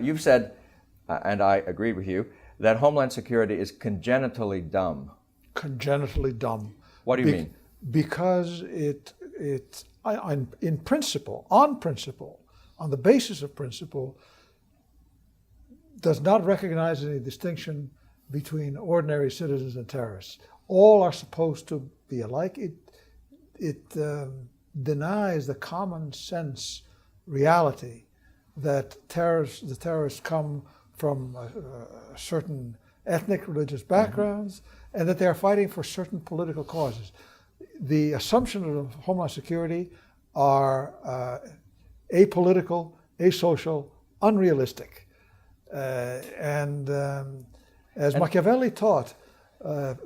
You've said, and I agree with you, that Homeland Security is congenitally dumb. Congenitally dumb. What do you mean? Because in principle, on the basis of principle, does not recognize any distinction between ordinary citizens and terrorists. All are supposed to be alike. It denies the common sense reality that the terrorists come from certain ethnic, religious backgrounds, and that they are fighting for certain political causes. The assumptions of Homeland Security are apolitical, asocial, unrealistic. As Machiavelli taught,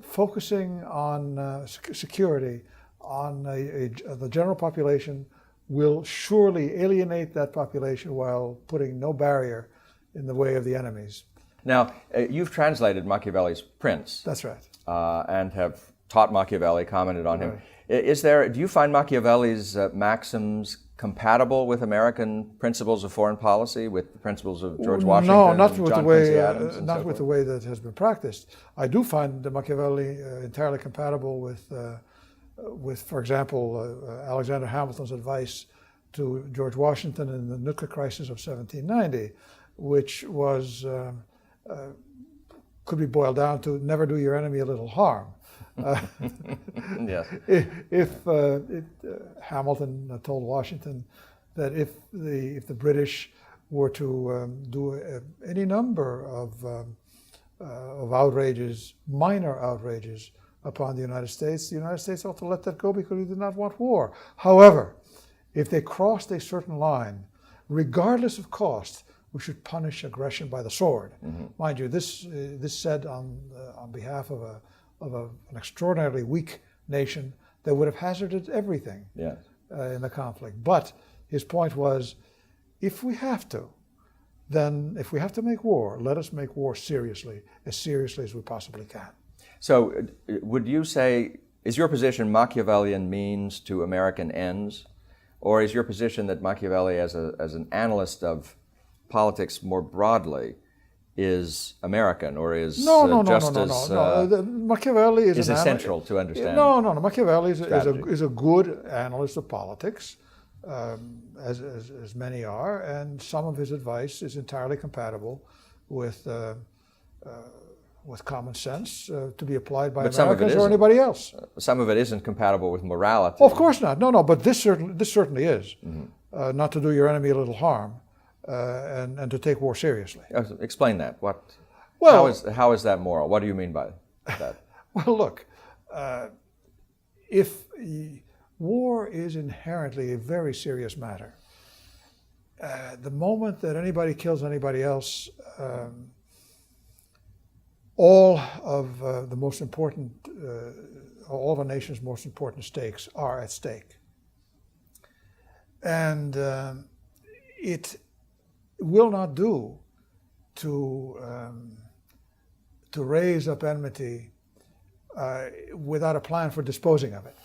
focusing on security on the general population will surely alienate that population while putting no barrier in the way of the enemies. Now, you've translated Machiavelli's Prince. That's right. And have taught Machiavelli, commented on him. Right. Do you find Machiavelli's maxims compatible with American principles of foreign policy, with the principles of George Washington? No, not with John the way Quincy Adams, not with the way that has been practiced. I do find the Machiavelli entirely compatible with, for example, Alexander Hamilton's advice to George Washington in the nuclear crisis of 1790, which was could be boiled down to never do your enemy a little harm. Yes. Hamilton told Washington that if the British were to do any number of outrages, minor outrages upon the United States ought to let that go because he did not want war. However, if they crossed a certain line, regardless of cost, we should punish aggression by the sword. Mind you, this said on behalf of an extraordinarily weak nation that would have hazarded everything in the conflict. But his point was, if we have to make war, let us make war seriously as we possibly can. So would you say, is your position Machiavellian means to American ends? Or is your position that Machiavelli, as an analyst of politics more broadly, is American, or is No. Machiavelli is essential to understand? No. Machiavelli is a good analyst of politics, as many are, and some of his advice is entirely compatible with common sense to be applied by Americans or anybody else. Some of it isn't compatible with morality. Oh, of course not. No. But this certainly is. Not to do your enemy a little harm, and to take war seriously. Explain that. How is that moral? What do you mean by that? Well, look, if war is inherently a very serious matter, the moment that anybody kills anybody else, all of the most important, all of a nation's most important stakes are at stake. And it will not do to raise up enmity without a plan for disposing of it.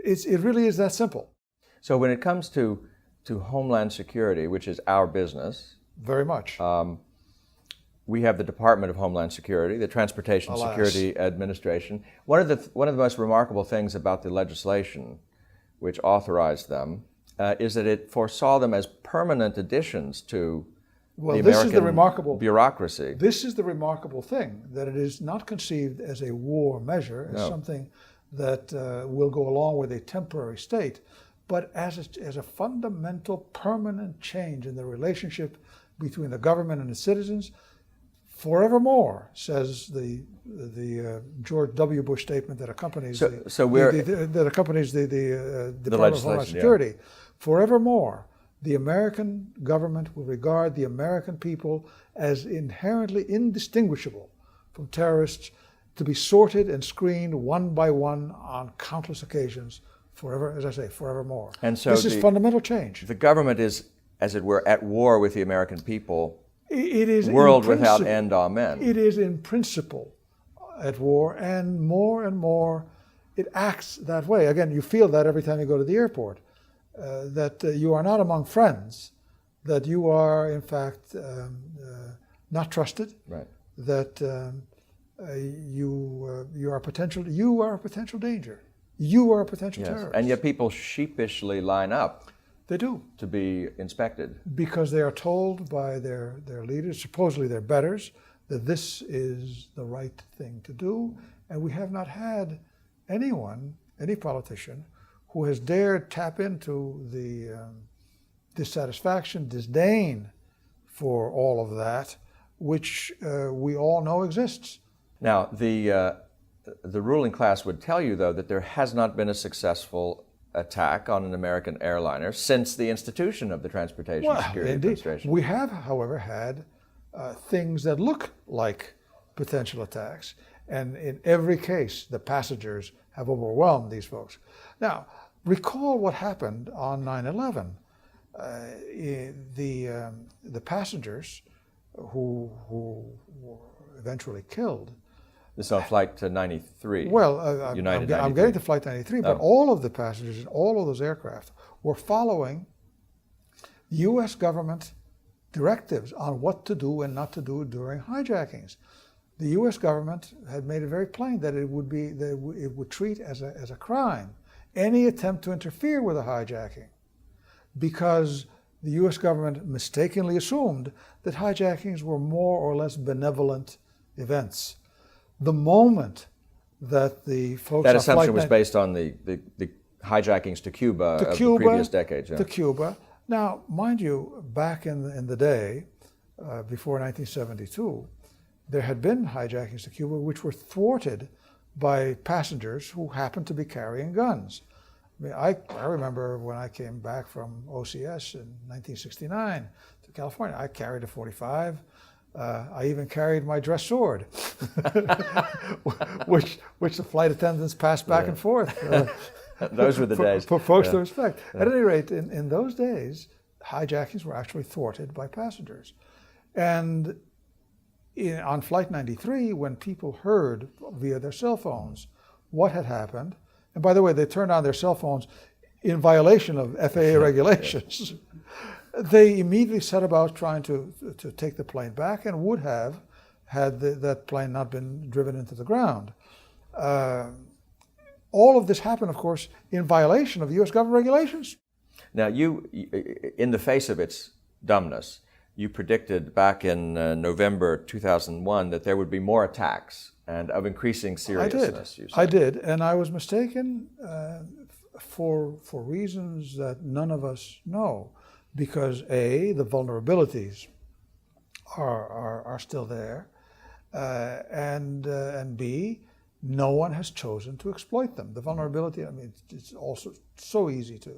It really is that simple. So when it comes to Homeland Security, which is our business, very much. We have the Department of Homeland Security, the Transportation Security Administration. One of the most remarkable things about the legislation which authorized them is that it foresaw them as permanent additions to the American bureaucracy. This is the remarkable thing, that it is not conceived as a war measure, as something that will go along with a temporary state, but as a fundamental, permanent change in the relationship between the government and its citizens, forevermore, says the George W. Bush statement that accompanies the Department of Homeland Security. Forevermore, the American government will regard the American people as inherently indistinguishable from terrorists, to be sorted and screened one by one on countless occasions, forever, as I say, forevermore. And so this is fundamental change. The government is, as it were, at war with the American people. It is world without end, amen. It is in principle at war, and more it acts that way. Again, you feel that every time you go to the airport, that you are not among friends, that you are in fact not trusted, Right. that you are a potential danger. You are a potential terrorist. And yet people sheepishly line up They do, to be inspected. because they are told by their leaders, supposedly their betters, that this is the right thing to do. And we have not had any politician, who has dared tap into the dissatisfaction, disdain for all of that, which we all know exists. Now, the ruling class would tell you, though, that there has not been a successful attack on an American airliner since the institution of the Transportation Security Administration. We have, however, had things that look like potential attacks. And in every case, the passengers have overwhelmed these folks. Now, recall what happened on 9/11. The passengers who were eventually killed. This is on flight to 93. Well, United I'm 93. getting to flight 93, but all of the passengers in all of those aircraft were following U.S. government directives on what to do and not to do during hijackings. The U.S. government had made it very plain that it would treat as a crime any attempt to interfere with a hijacking, because the U.S. government mistakenly assumed that hijackings were more or less benevolent events. The moment that the folks That on assumption was Flight based on the hijackings to Cuba of the previous decades. Yeah. To Cuba. Now, mind you, back in the day, before 1972, there had been hijackings to Cuba which were thwarted by passengers who happened to be carrying guns. I mean, I remember when I came back from OCS in 1969 to California, I carried a .45. I even carried my dress sword, which the flight attendants passed back and forth. Those were the days. For folks to respect. At any rate, in those days, hijackings were actually thwarted by passengers. And on Flight 93, when people heard via their cell phones what had happened, and by the way, they turned on their cell phones in violation of FAA regulations, they immediately set about trying to take the plane back, and would have had that plane not been driven into the ground. All of this happened, of course, in violation of U.S. government regulations. Now, you, in the face of its dumbness, you predicted back in November 2001 that there would be more attacks and of increasing seriousness. I did, and I was mistaken for reasons that none of us know. Because A, the vulnerabilities are still there, and B, no one has chosen to exploit them. The vulnerability, I mean, it's also so easy to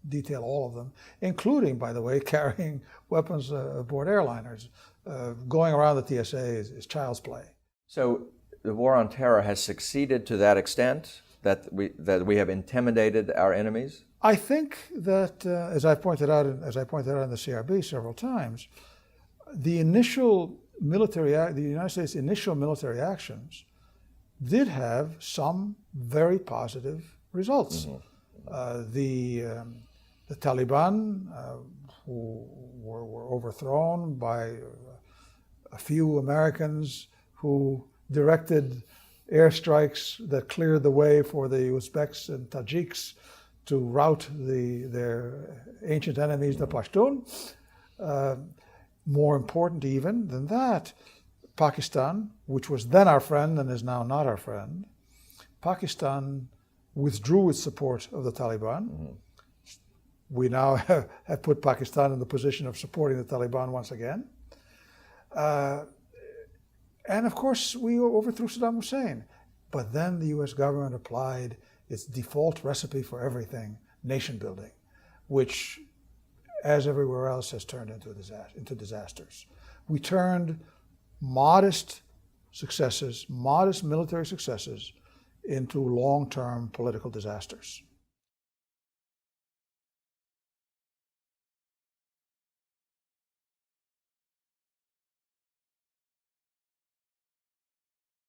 detail all of them, including, by the way, carrying weapons aboard airliners. Going around the TSA is child's play. So the war on terror has succeeded to that extent that we have intimidated our enemies? I think that, as I pointed out in the CRB several times, the United States' initial military actions did have some very positive results. Mm-hmm. The Taliban, who were overthrown by a few Americans who directed airstrikes that cleared the way for the Uzbeks and Tajiks to rout their ancient enemies, the Pashtun. More important even than that, Pakistan, which was then our friend and is now not our friend, Pakistan withdrew its support of the Taliban. Mm-hmm. We now have put Pakistan in the position of supporting the Taliban once again. And of course, we overthrew Saddam Hussein. But then the US government applied its default recipe for everything, nation building, which, as everywhere else, has turned into disasters. We turned modest successes, modest military successes, into long-term political disasters.